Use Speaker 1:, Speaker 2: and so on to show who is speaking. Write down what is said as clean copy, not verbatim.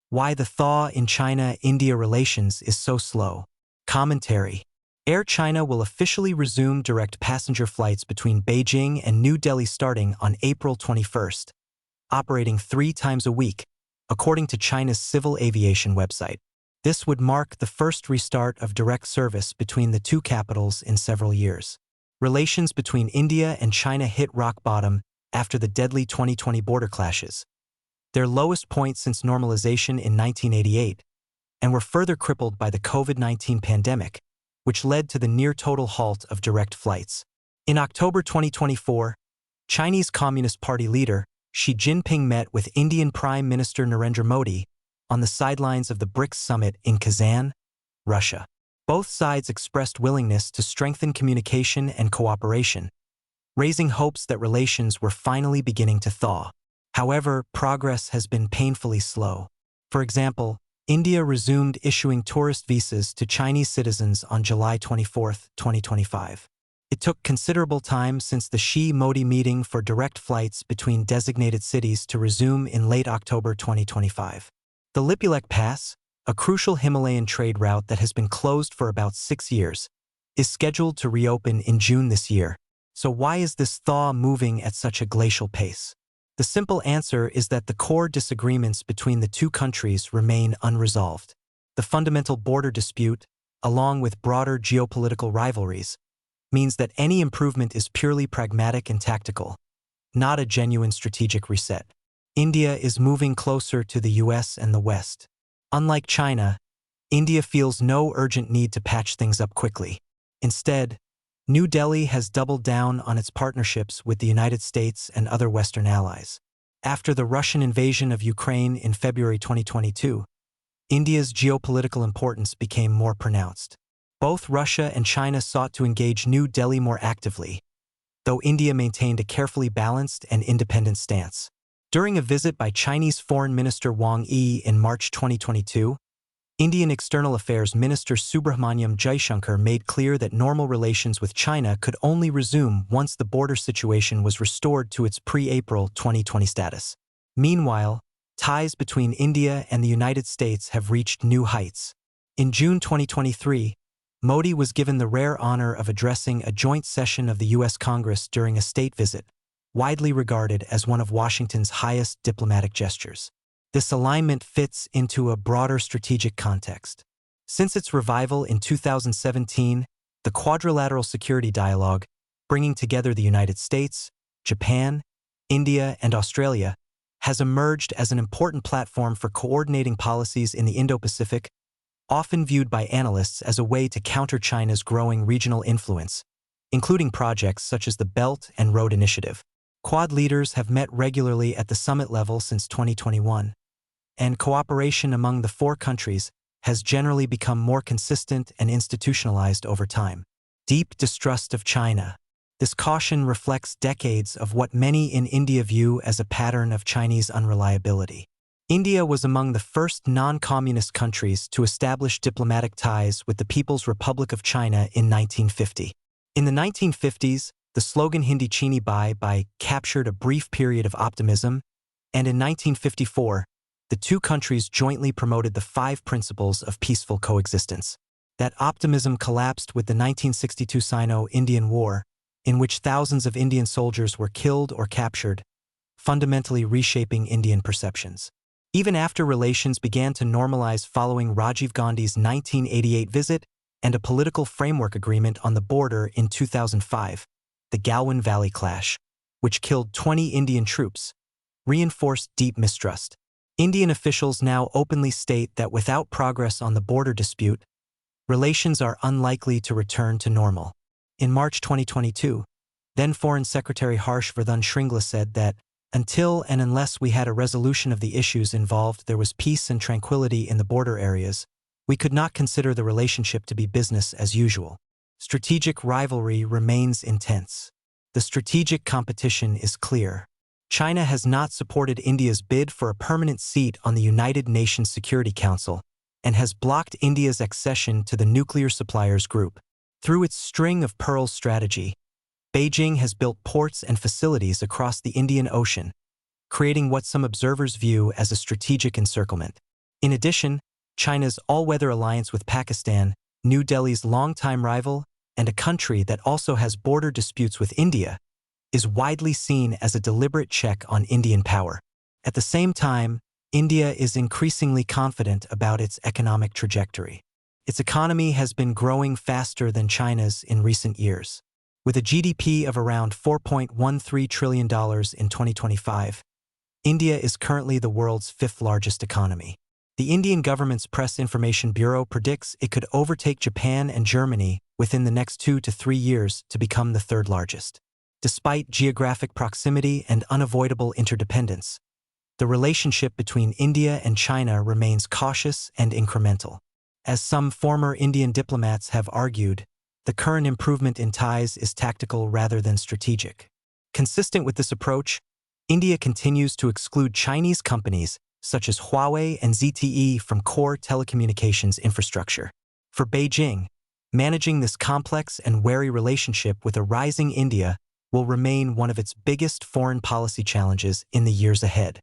Speaker 1: Why the thaw in China-India relations is so slow. Commentary. Air China will officially resume direct passenger flights between Beijing and New Delhi starting on April 21st, operating 3 times a week, according to China's civil aviation website. This would mark the first restart of direct service between the two capitals in several years. Relations between India and China hit rock bottom after the deadly 2020 border clashes, their lowest point since normalization in 1988, and were further crippled by the COVID-19 pandemic, which led to the near-total halt of direct flights. In October 2024, Chinese Communist Party leader Xi Jinping met with Indian Prime Minister Narendra Modi on the sidelines of the BRICS summit in Kazan, Russia. Both sides expressed willingness to strengthen communication and cooperation, raising hopes that relations were finally beginning to thaw. However, progress has been painfully slow. For example, India resumed issuing tourist visas to Chinese citizens on July 24, 2025. It took considerable time since the Xi-Modi meeting for direct flights between designated cities to resume in late October 2025. The Lipulekh Pass, a crucial Himalayan trade route that has been closed for about 6 years, is scheduled to reopen in June this year. So why is this thaw moving at such a glacial pace? The simple answer is that the core disagreements between the two countries remain unresolved. The fundamental border dispute, along with broader geopolitical rivalries, means that any improvement is purely pragmatic and tactical, not a genuine strategic reset. India is moving closer to the US and the West. Unlike China, India feels no urgent need to patch things up quickly. Instead, New Delhi has doubled down on its partnerships with the United States and other Western allies. After the Russian invasion of Ukraine in February 2022, India's geopolitical importance became more pronounced. Both Russia and China sought to engage New Delhi more actively, though India maintained a carefully balanced and independent stance. During a visit by Chinese Foreign Minister Wang Yi in March 2022, Indian External Affairs Minister Subrahmanyam Jaishankar made clear that normal relations with China could only resume once the border situation was restored to its pre-April 2020 status. Meanwhile, ties between India and the United States have reached new heights. In June 2023, Modi was given the rare honor of addressing a joint session of the U.S. Congress during a state visit, widely regarded as one of Washington's highest diplomatic gestures. This alignment fits into a broader strategic context. Since its revival in 2017, the Quadrilateral Security Dialogue, bringing together the United States, Japan, India, and Australia, has emerged as an important platform for coordinating policies in the Indo-Pacific, often viewed by analysts as a way to counter China's growing regional influence, including projects such as the Belt and Road Initiative. Quad leaders have met regularly at the summit level since 2021, and cooperation among the 4 countries has generally become more consistent and institutionalized over time. Deep distrust of China. This caution reflects decades of what many in India view as a pattern of Chinese unreliability. India was among the first non-communist countries to establish diplomatic ties with the People's Republic of China in 1950. In the 1950s, the slogan Hindi Chini Bye captured a brief period of optimism, and in 1954, the two countries jointly promoted the 5 principles of peaceful coexistence. That optimism collapsed with the 1962 Sino-Indian War, in which thousands of Indian soldiers were killed or captured, fundamentally reshaping Indian perceptions. Even after relations began to normalize following Rajiv Gandhi's 1988 visit and a political framework agreement on the border in 2005, the Galwan Valley clash, which killed 20 Indian troops, reinforced deep mistrust. Indian officials now openly state that without progress on the border dispute, relations are unlikely to return to normal. In March 2022, then Foreign Secretary Harsh Vardhan Shringla said that, until and unless we had a resolution of the issues involved, there was peace and tranquility in the border areas, we could not consider the relationship to be business as usual. Strategic rivalry remains intense. The strategic competition is clear. China has not supported India's bid for a permanent seat on the United Nations Security Council and has blocked India's accession to the nuclear suppliers group. Through its string of pearls strategy, Beijing has built ports and facilities across the Indian Ocean, creating what some observers view as a strategic encirclement. In addition, China's all-weather alliance with Pakistan, New Delhi's longtime rival, and a country that also has border disputes with India, is widely seen as a deliberate check on Indian power. At the same time, India is increasingly confident about its economic trajectory. Its economy has been growing faster than China's in recent years. With a GDP of around $4.13 trillion in 2025, India is currently the world's fifth largest economy. The Indian government's Press Information Bureau predicts it could overtake Japan and Germany within the next 2 to 3 years to become the third largest. Despite geographic proximity and unavoidable interdependence, the relationship between India and China remains cautious and incremental. As some former Indian diplomats have argued, the current improvement in ties is tactical rather than strategic. Consistent with this approach, India continues to exclude Chinese companies such as Huawei and ZTE from core telecommunications infrastructure. For Beijing, managing this complex and wary relationship with a rising India will remain one of its biggest foreign policy challenges in the years ahead.